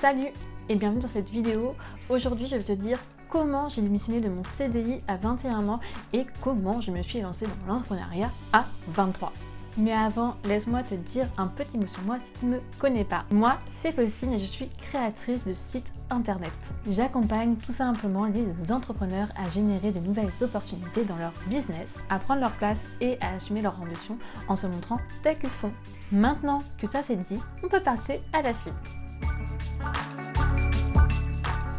Salut et bienvenue dans cette vidéo. Aujourd'hui je vais te dire comment j'ai démissionné de mon CDI à 21 ans et comment je me suis lancée dans l'entrepreneuriat à 23. Mais avant, laisse-moi te dire un petit mot sur moi si tu ne me connais pas. Moi, c'est Faucine et je suis créatrice de sites internet. J'accompagne tout simplement les entrepreneurs à générer de nouvelles opportunités dans leur business, à prendre leur place et à assumer leurs ambitions en se montrant tels qu'ils sont. Maintenant que ça c'est dit, on peut passer à la suite.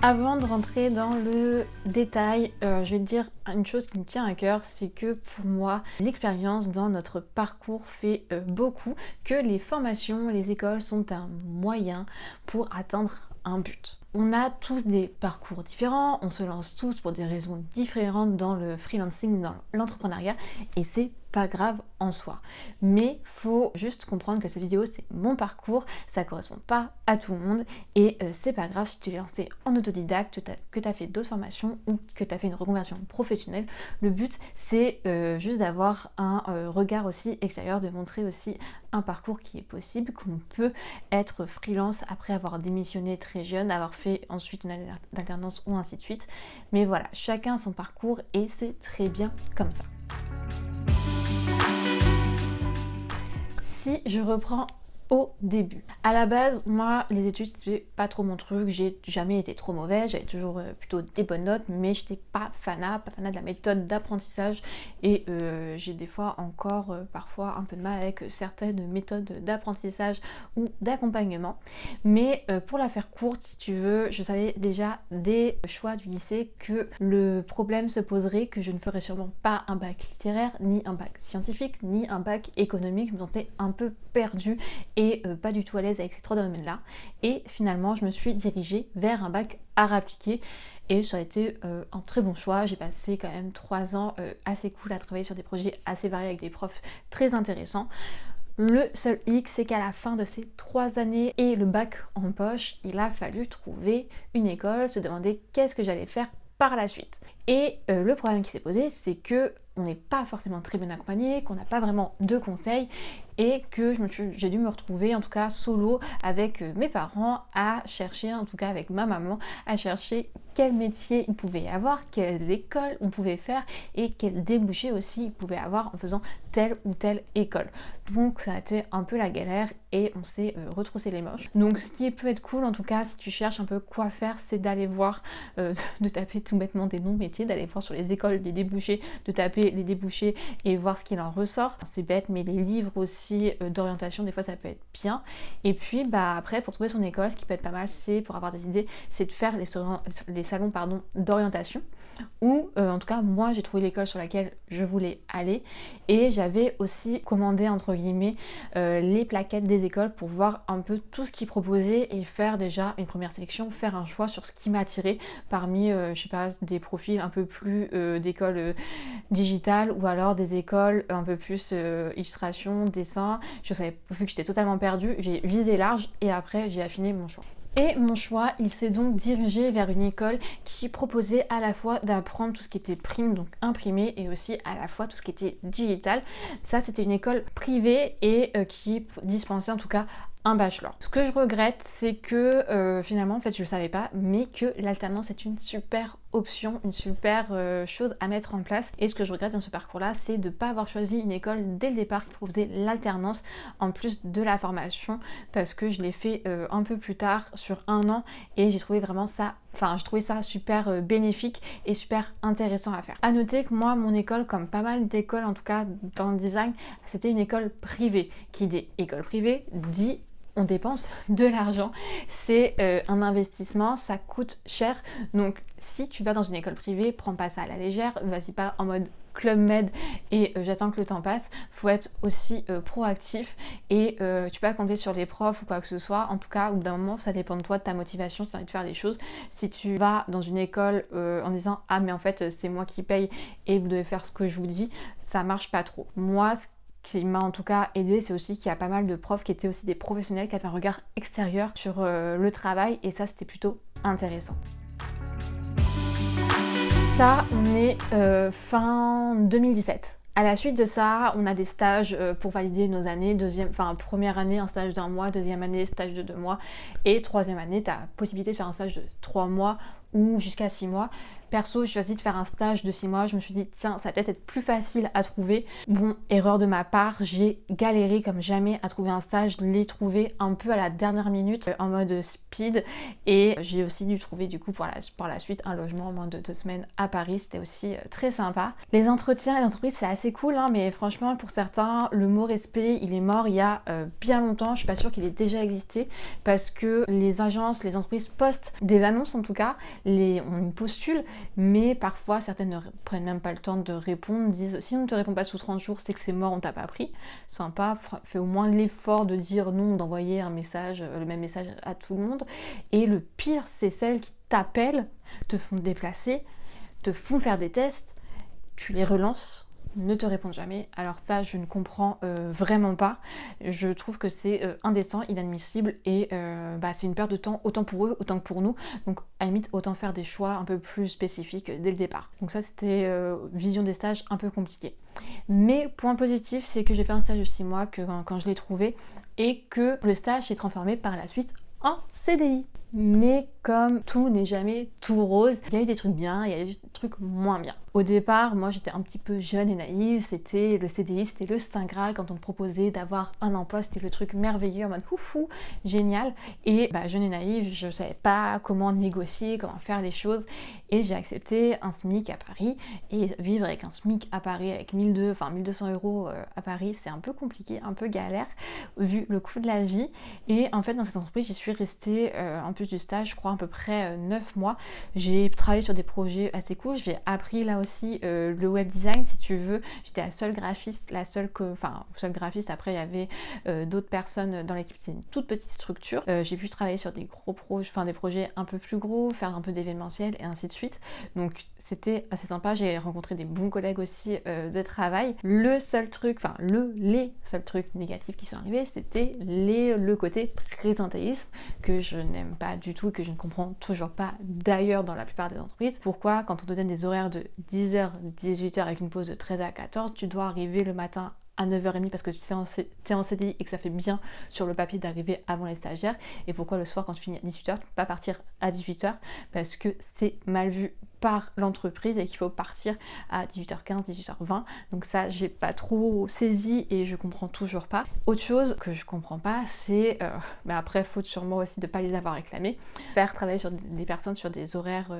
Avant de rentrer dans le détail, je vais te dire une chose qui me tient à cœur, c'est que pour moi, l'expérience dans notre parcours fait beaucoup, que les formations, les écoles sont un moyen pour atteindre un but. On a tous des parcours différents, on se lance tous pour des raisons différentes dans le freelancing, dans l'entrepreneuriat, et c'est pas grave en soi. Mais faut juste comprendre que cette vidéo c'est mon parcours, ça correspond pas à tout le monde et c'est pas grave si tu l'es lancé en autodidacte, que tu as fait d'autres formations ou que tu as fait une reconversion professionnelle. Le but c'est juste d'avoir un regard aussi extérieur, de montrer aussi un parcours qui est possible, qu'on peut être freelance après avoir démissionné très jeune, avoir fait ensuite une alternance ou ainsi de suite. Mais voilà, chacun son parcours et c'est très bien comme ça. Si je reprends au début. À la base, moi, les études, c'était pas trop mon truc, j'ai jamais été trop mauvaise, j'avais toujours plutôt des bonnes notes, mais j'étais pas fanat de la méthode d'apprentissage et j'ai des fois encore parfois un peu de mal avec certaines méthodes d'apprentissage ou d'accompagnement. Mais pour la faire courte, si tu veux, je savais déjà dès le choix du lycée que le problème se poserait, que je ne ferais sûrement pas un bac littéraire, ni un bac scientifique, ni un bac économique. Je me sentais un peu perdue et pas du tout à l'aise avec ces trois domaines-là. Et finalement, je me suis dirigée vers un bac art appliqué et ça a été un très bon choix. J'ai passé quand même 3 ans assez cool à travailler sur des projets assez variés avec des profs très intéressants. Le seul hic, c'est qu'à la fin de ces 3 années et le bac en poche, il a fallu trouver une école, se demander qu'est-ce que j'allais faire par la suite. Et le problème qui s'est posé, c'est que on n'est pas forcément très bien accompagné, qu'on n'a pas vraiment de conseils et que j'ai dû me retrouver en tout cas solo avec mes parents à chercher, en tout cas avec ma maman, à chercher quel métier il pouvait y avoir, quelle école on pouvait faire et quel débouché aussi il pouvait avoir en faisant telle ou telle école. Donc ça a été un peu la galère et on s'est retroussé les manches. Donc ce qui peut être cool en tout cas si tu cherches un peu quoi faire, c'est d'aller voir, de taper tout bêtement des noms de métiers, d'aller voir sur les écoles des débouchés, de taper les débouchés et voir ce qu'il en ressort. C'est bête mais les livres aussi d'orientation des fois ça peut être bien. Et puis après pour trouver son école, ce qui peut être pas mal, c'est pour avoir des idées, c'est de faire les salons d'orientation où en tout cas moi j'ai trouvé l'école sur laquelle je voulais aller et j'avais aussi commandé entre guillemets les plaquettes des écoles pour voir un peu tout ce qu'ils proposaient et faire déjà une première sélection, faire un choix sur ce qui m'attirait parmi je sais pas des profils un peu plus d'écoles digitales ou alors des écoles un peu plus illustration, dessin. Je savais, vu que j'étais totalement perdue, j'ai visé large et après j'ai affiné mon choix. Et mon choix, il s'est donc dirigé vers une école qui proposait à la fois d'apprendre tout ce qui était print, donc imprimé, et aussi à la fois tout ce qui était digital. Ça, c'était une école privée et qui dispensait en tout cas un bachelor. Ce que je regrette, c'est que finalement, en fait, je ne savais pas, mais que l'alternance est une super option, une super chose à mettre en place. Et ce que je regrette dans ce parcours-là, c'est de ne pas avoir choisi une école dès le départ qui proposait l'alternance en plus de la formation, parce que je l'ai fait un peu plus tard, sur 1 an, et j'ai trouvé vraiment ça, je trouvais ça super bénéfique et super intéressant à faire. À noter que moi, mon école, comme pas mal d'écoles, en tout cas dans le design, c'était une école privée. Qui dit école privée, dit on dépense de l'argent, c'est un investissement, ça coûte cher. Donc si tu vas dans une école privée, prends pas ça à la légère, vas-y pas en mode Club Med et j'attends que le temps passe. Faut être aussi proactif et tu peux pas compter sur les profs ou quoi que ce soit. En tout cas, au bout d'un moment, ça dépend de toi, de ta motivation, si tu as envie de faire des choses. Si tu vas dans une école en disant ah mais en fait c'est moi qui paye et vous devez faire ce que je vous dis, ça marche pas trop. Moi, ce qui m'a en tout cas aidé, c'est aussi qu'il y a pas mal de profs qui étaient aussi des professionnels, qui avaient un regard extérieur sur le travail et ça c'était plutôt intéressant. Ça, on est fin 2017. À la suite de ça, on a des stages pour valider nos années. Première année, un stage d'1 mois, deuxième année, stage de 2 mois, et troisième année, tu as la possibilité de faire un stage de 3 mois ou jusqu'à 6 mois. Perso, j'ai choisi de faire un stage de 6 mois, je me suis dit tiens, ça va peut-être être plus facile à trouver. Bon, erreur de ma part, j'ai galéré comme jamais à trouver un stage, je l'ai trouvé un peu à la dernière minute en mode speed, et j'ai aussi dû trouver du coup par la suite un logement en moins de 2 semaines à Paris, c'était aussi très sympa. Les entretiens et les entreprises c'est assez cool, hein, mais franchement pour certains, le mot respect il est mort il y a bien longtemps, je suis pas sûre qu'il ait déjà existé, parce que les agences, les entreprises postent des annonces en tout cas, on postule, mais parfois certaines ne prennent même pas le temps de répondre, disent si on ne te répond pas sous 30 jours c'est que c'est mort, on t'a pas pris. Sympa, fais au moins l'effort de dire non, d'envoyer un message, le même message à tout le monde. Et le pire c'est celles qui t'appellent, te font déplacer, te font faire des tests, tu les relances, ne te répondent jamais. Alors ça je ne comprends vraiment pas, je trouve que c'est indécent, inadmissible, et c'est une perte de temps autant pour eux autant que pour nous, donc à la limite autant faire des choix un peu plus spécifiques dès le départ. Donc ça c'était vision des stages un peu compliquée. Mais point positif c'est que j'ai fait un stage de 6 mois quand je l'ai trouvé, et que le stage s'est transformé par la suite en CDI. Mais comme tout n'est jamais tout rose, il y a eu des trucs bien, il y a eu des trucs moins bien. Au départ, moi j'étais un petit peu jeune et naïve, c'était le CDI, c'était le Saint Graal quand on te proposait d'avoir un emploi, c'était le truc merveilleux en mode foufou, génial. Et jeune et naïve, je savais pas comment négocier, comment faire les choses, et j'ai accepté un SMIC à Paris. Et vivre avec un SMIC à Paris, avec 1200 euros à Paris, c'est un peu compliqué, un peu galère, vu le coût de la vie. Et en fait dans cette entreprise, j'y suis restée en plus du stage, je crois à peu près 9 mois. J'ai travaillé sur des projets assez cool, j'ai appris là aussi le web design si tu veux. J'étais la seule graphiste, seule graphiste, après il y avait d'autres personnes dans l'équipe, c'est une toute petite structure. J'ai pu travailler sur des gros projets, des projets un peu plus gros, faire un peu d'événementiel et ainsi de suite. Donc c'était assez sympa, j'ai rencontré des bons collègues aussi de travail. Les seuls trucs négatifs qui sont arrivés, c'était le côté présentéisme que je n'aime pas du tout, que je ne comprends toujours pas d'ailleurs dans la plupart des entreprises. Pourquoi quand on te donne des horaires de 10h, 18h avec une pause de 13h à 14h, tu dois arriver le matin à 9h30 parce que t'es en CDI et que ça fait bien sur le papier d'arriver avant les stagiaires, et pourquoi le soir quand tu finis à 18h, tu peux pas partir à 18h parce que c'est mal vu par l'entreprise et qu'il faut partir à 18h15, 18h20. Donc ça j'ai pas trop saisi et je comprends toujours pas. Autre chose que je comprends pas, c'est mais après faute sur moi aussi de pas les avoir réclamés, faire travailler sur des personnes sur des horaires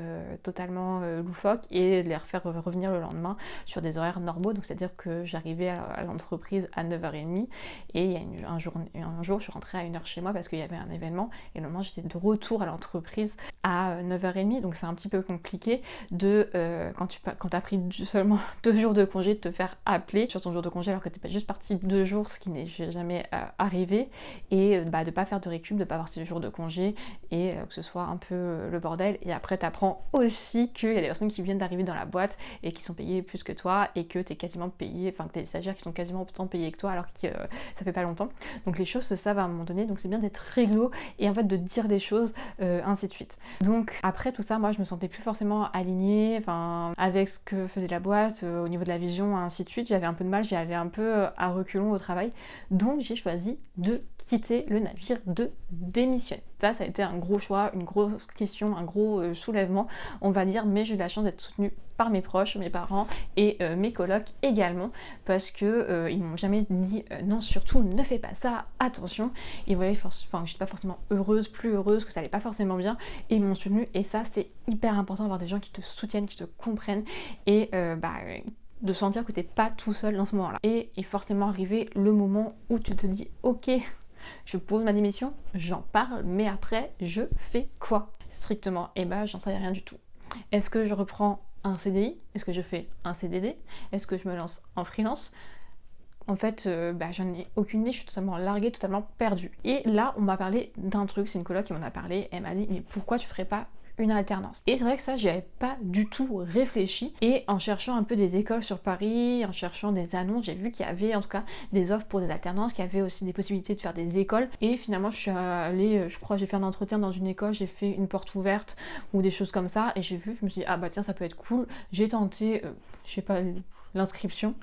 totalement loufoques et les refaire revenir le lendemain sur des horaires normaux. Donc c'est à dire que j'arrivais à l'entreprise à 9h30 et il y a un jour je suis rentrée à 1h chez moi parce qu'il y avait un événement, et le lendemain j'étais de retour à l'entreprise à 9h30. Donc c'est un petit peu compliqué de quand t'as pris seulement 2 jours de congé, de te faire appeler sur ton jour de congé alors que t'es pas juste parti 2 jours, ce qui n'est jamais arrivé, et de pas faire de récup, de pas avoir ces jours de congé, et que ce soit un peu le bordel. Et après t'apprends aussi qu'il y a des personnes qui viennent d'arriver dans la boîte et qui sont payées plus que toi, et que t'es quasiment payé, que t'es des stagiaires qui sont quasiment autant payés que toi alors que ça fait pas longtemps. Donc les choses se savent à un moment donné, donc c'est bien d'être réglo et en fait de dire des choses ainsi de suite. Donc après tout ça, moi je me sentais plus forcément alignée avec ce que faisait la boîte au niveau de la vision, ainsi de suite. J'avais un peu de mal, j'y allais un peu à reculons au travail, donc j'ai choisi de quitter le navire, de démissionner. Ça a été un gros choix, une grosse question, un gros soulèvement on va dire, mais j'ai eu la chance d'être soutenue par mes proches, mes parents et mes colocs également, parce que ils m'ont jamais dit non, surtout ne fais pas ça, attention. Ils voyaient que j'étais pas forcément plus heureuse, que ça allait pas forcément bien, et ils m'ont soutenue. Et ça c'est hyper important d'avoir des gens qui te soutiennent, qui te comprennent, et de sentir que t'es pas tout seul dans ce moment-là. Et est forcément arrivé le moment où tu te dis ok, je pose ma démission, j'en parle, mais après je fais quoi strictement? Et j'en savais rien du tout. Est-ce que je reprends un CDI? Est-ce que je fais un CDD? Est-ce que je me lance en freelance? En fait, j'en ai aucune idée, je suis totalement larguée, totalement perdue. Et là, on m'a parlé d'un truc, c'est une coloc qui m'en a parlé, elle m'a dit mais pourquoi tu ferais pas une alternance? Et c'est vrai que ça, j'y avais pas du tout réfléchi, et en cherchant un peu des écoles sur Paris, en cherchant des annonces, j'ai vu qu'il y avait en tout cas des offres pour des alternances, qu'il y avait aussi des possibilités de faire des écoles, et finalement je suis allée, je crois j'ai fait un entretien dans une école, j'ai fait une porte ouverte ou des choses comme ça, et j'ai vu, je me suis dit ah tiens ça peut être cool, j'ai tenté, je sais pas l'inscription.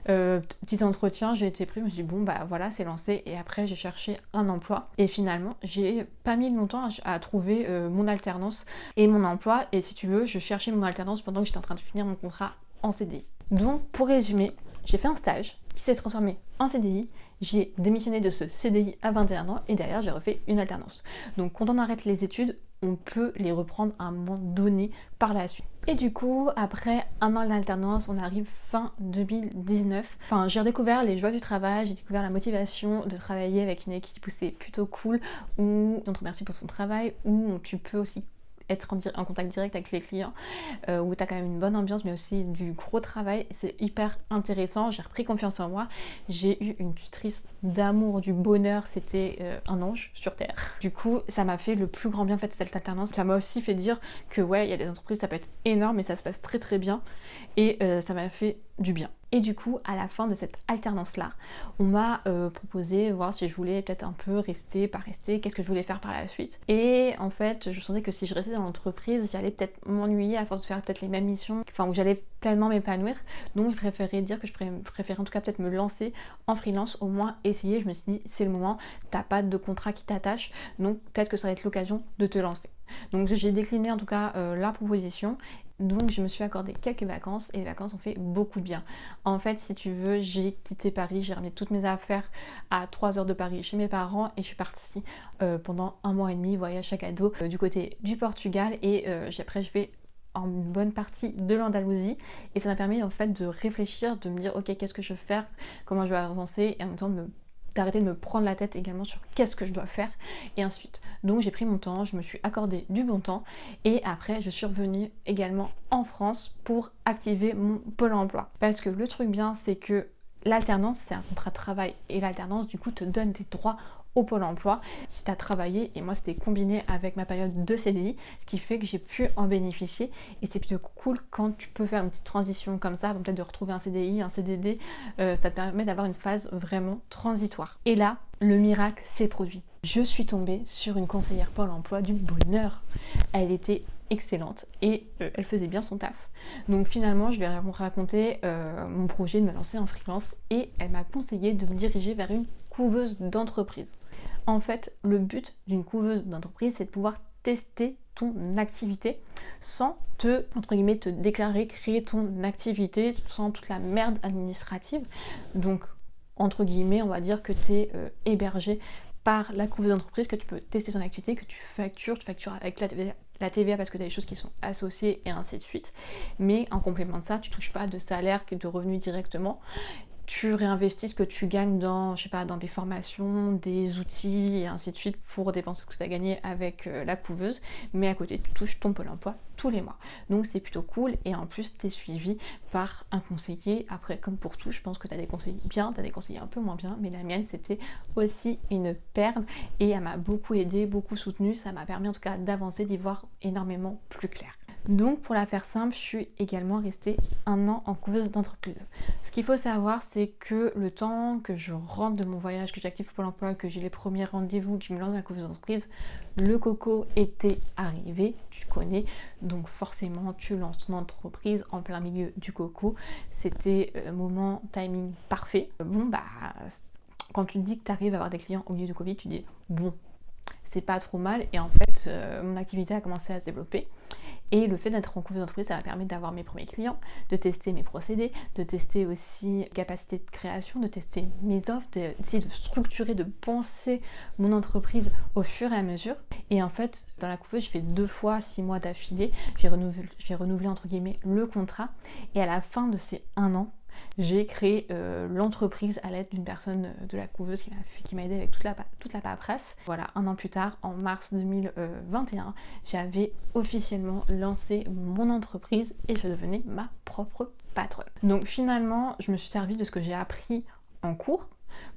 Petit entretien, j'ai été prise, je me suis dit bon bah voilà, c'est lancé, et après j'ai cherché un emploi et finalement j'ai pas mis longtemps à trouver mon alternance et mon emploi. Et si tu veux, je cherchais mon alternance pendant que j'étais en train de finir mon contrat en CDI. Donc pour résumer, j'ai fait un stage qui s'est transformé en CDI. J'ai démissionné de ce CDI à 21 ans et derrière j'ai refait une alternance. Donc quand on arrête les études, on peut les reprendre à un moment donné par la suite. Et du coup, après un an d'alternance, on arrive fin 2019. Enfin, j'ai redécouvert les joies du travail, j'ai découvert la motivation de travailler avec une équipe où c'est plutôt cool, où on te remercie pour son travail, où tu peux aussi être en contact direct avec les clients, où tu as quand même une bonne ambiance mais aussi du gros travail. C'est hyper intéressant, j'ai repris confiance en moi, j'ai eu une tutrice d'amour, du bonheur, c'était un ange sur terre. Du coup ça m'a fait le plus grand bien en fait cette alternance. Ça m'a aussi fait dire que ouais, il y a des entreprises ça peut être énorme et ça se passe très très bien, et ça m'a fait du bien. Et du coup, à la fin de cette alternance-là, on m'a proposé voir si je voulais peut-être un peu rester, pas rester, qu'est-ce que je voulais faire par la suite. Et en fait, je sentais que si je restais dans l'entreprise, j'allais peut-être m'ennuyer à force de faire peut-être les mêmes missions, enfin où j'allais pleinement m'épanouir. Donc je préférais dire que je préférais en tout cas peut-être me lancer en freelance, au moins essayer. Je me suis dit, c'est le moment, t'as pas de contrat qui t'attache, donc peut-être que ça va être l'occasion de te lancer. Donc j'ai décliné en tout cas la proposition. Donc je me suis accordé quelques vacances et les vacances ont fait beaucoup de bien. En fait, si tu veux, j'ai quitté Paris, j'ai ramené toutes mes affaires à 3 heures de Paris chez mes parents et je suis partie pendant 1 mois et demi, voyage sac à dos du côté du Portugal, et après je vais en bonne partie de l'Andalousie, et ça m'a permis en fait de réfléchir, de me dire ok, qu'est-ce que je veux faire, comment je vais avancer, et en même temps d'arrêter de me prendre la tête également sur qu'est-ce que je dois faire, et ensuite. Donc j'ai pris mon temps, je me suis accordé du bon temps, et après je suis revenue également en France pour activer mon Pôle emploi. Parce que le truc bien, c'est que l'alternance, c'est un contrat de travail, et l'alternance du coup te donne des droits au Pôle emploi si tu as travaillé, et moi c'était combiné avec ma période de CDI, ce qui fait que j'ai pu en bénéficier, et c'est plutôt cool quand tu peux faire une petite transition comme ça, peut-être de retrouver un CDI, un CDD, ça te permet d'avoir une phase vraiment transitoire. Et là, le miracle s'est produit. Je suis tombée sur une conseillère Pôle emploi du bonheur. Elle était excellente et elle faisait bien son taf. Donc finalement, je lui ai raconté mon projet de me lancer en freelance, et elle m'a conseillé de me diriger vers une couveuse d'entreprise. En fait, le but d'une couveuse d'entreprise, c'est de pouvoir tester ton activité sans entre guillemets, te déclarer, créer ton activité sans toute la merde administrative. Donc, entre guillemets, on va dire que tu es hébergé par la couveuse d'entreprise, que tu peux tester ton activité, que tu factures avec la TVA parce que tu as des choses qui sont associées et ainsi de suite. Mais en complément de ça, tu touches pas de salaire, de revenus directement. Tu réinvestis ce que tu gagnes dans, je sais pas, dans des formations, des outils et ainsi de suite pour dépenser ce que tu as gagné avec la couveuse, mais à côté tu touches ton Pôle emploi tous les mois. Donc c'est plutôt cool, et en plus tu es suivi par un conseiller. Après, comme pour tout, je pense que tu as des conseillers bien, tu as des conseillers un peu moins bien, mais la mienne c'était aussi une perle et elle m'a beaucoup aidée, beaucoup soutenue, ça m'a permis en tout cas d'avancer, d'y voir énormément plus clair. Donc pour la faire simple, je suis également restée 1 an en couveuse d'entreprise. Ce qu'il faut savoir, c'est que le temps que je rentre de mon voyage, que j'active Pôle emploi, que j'ai les premiers rendez-vous, que je me lance dans la couveuse d'entreprise, le coco était arrivé, tu connais, donc forcément tu lances ton entreprise en plein milieu du coco. C'était moment, timing parfait. Bon bah, quand tu te dis que tu arrives à avoir des clients au milieu du Covid, tu dis bon, c'est pas trop mal, et en fait mon activité a commencé à se développer. Et le fait d'être en couveuse d'entreprise, ça m'a permis d'avoir mes premiers clients, de tester mes procédés, de tester aussi capacité de création, de tester mes offres, d'essayer de structurer, de penser mon entreprise au fur et à mesure. Et en fait, dans la couveuse, j'ai fait 2 fois 6 mois d'affilée, j'ai renouvelé entre guillemets le contrat, et à la fin de ces 1 an, j'ai créé l'entreprise à l'aide d'une personne de la couveuse qui m'a aidé avec toute la paperasse. Voilà, 1 an plus tard, en mars 2021, j'avais officiellement lancé mon entreprise et je devenais ma propre patronne. Donc finalement, je me suis servi de ce que j'ai appris en cours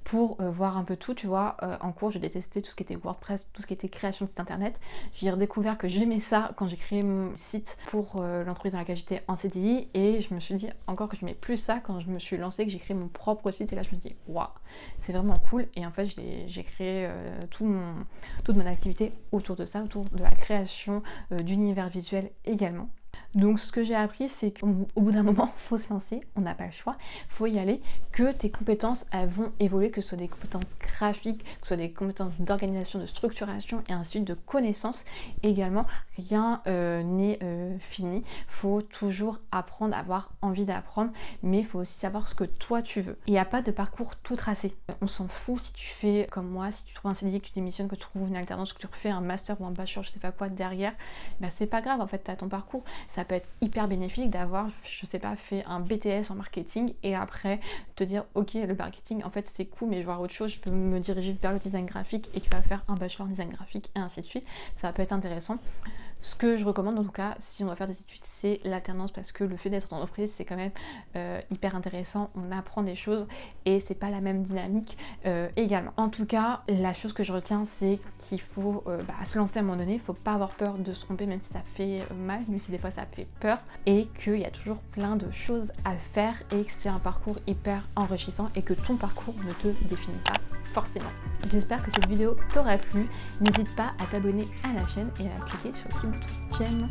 pour voir un peu tout, tu vois. En cours, je détestais tout ce qui était WordPress, tout ce qui était création de site internet. J'ai redécouvert que j'aimais ça quand j'ai créé mon site pour l'entreprise dans laquelle j'étais en CDI, et je me suis dit encore que je n'aimais plus ça quand je me suis lancée, que j'ai créé mon propre site, et là je me dis waouh, c'est vraiment cool. Et en fait, j'ai créé toute mon activité autour de ça, autour de la création d'univers visuel également. Donc ce que j'ai appris, c'est qu'au bout d'un moment, il faut se lancer, on n'a pas le choix, il faut y aller, que tes compétences, elles vont évoluer, que ce soit des compétences graphiques, que ce soit des compétences d'organisation, de structuration et ainsi de connaissances. Également, rien n'est fini, il faut toujours apprendre, avoir envie d'apprendre, mais il faut aussi savoir ce que toi tu veux. Il n'y a pas de parcours tout tracé. On s'en fout si tu fais comme moi, si tu trouves un CDI, que tu démissionnes, que tu trouves une alternance, que tu refais un master ou un bachelor, je sais pas quoi derrière, ben c'est pas grave, en fait, tu as ton parcours. Ça peut être hyper bénéfique d'avoir, je sais pas, fait un BTS en marketing et après te dire ok, le marketing en fait c'est cool, mais je veux voir autre chose, je veux me diriger vers le design graphique et tu vas faire un bachelor en design graphique et ainsi de suite. Ça peut être intéressant. Ce que je recommande en tout cas, si on doit faire des études, c'est l'alternance, parce que le fait d'être en entreprise, c'est quand même hyper intéressant, on apprend des choses et c'est pas la même dynamique également. En tout cas, la chose que je retiens, c'est qu'il faut se lancer à un moment donné, il faut pas avoir peur de se tromper, même si ça fait mal, même si des fois ça fait peur, et qu'il y a toujours plein de choses à faire et que c'est un parcours hyper enrichissant et que ton parcours ne te définit pas forcément. J'espère que cette vidéo t'aura plu. N'hésite pas à t'abonner à la chaîne et à cliquer sur le petit bouton j'aime.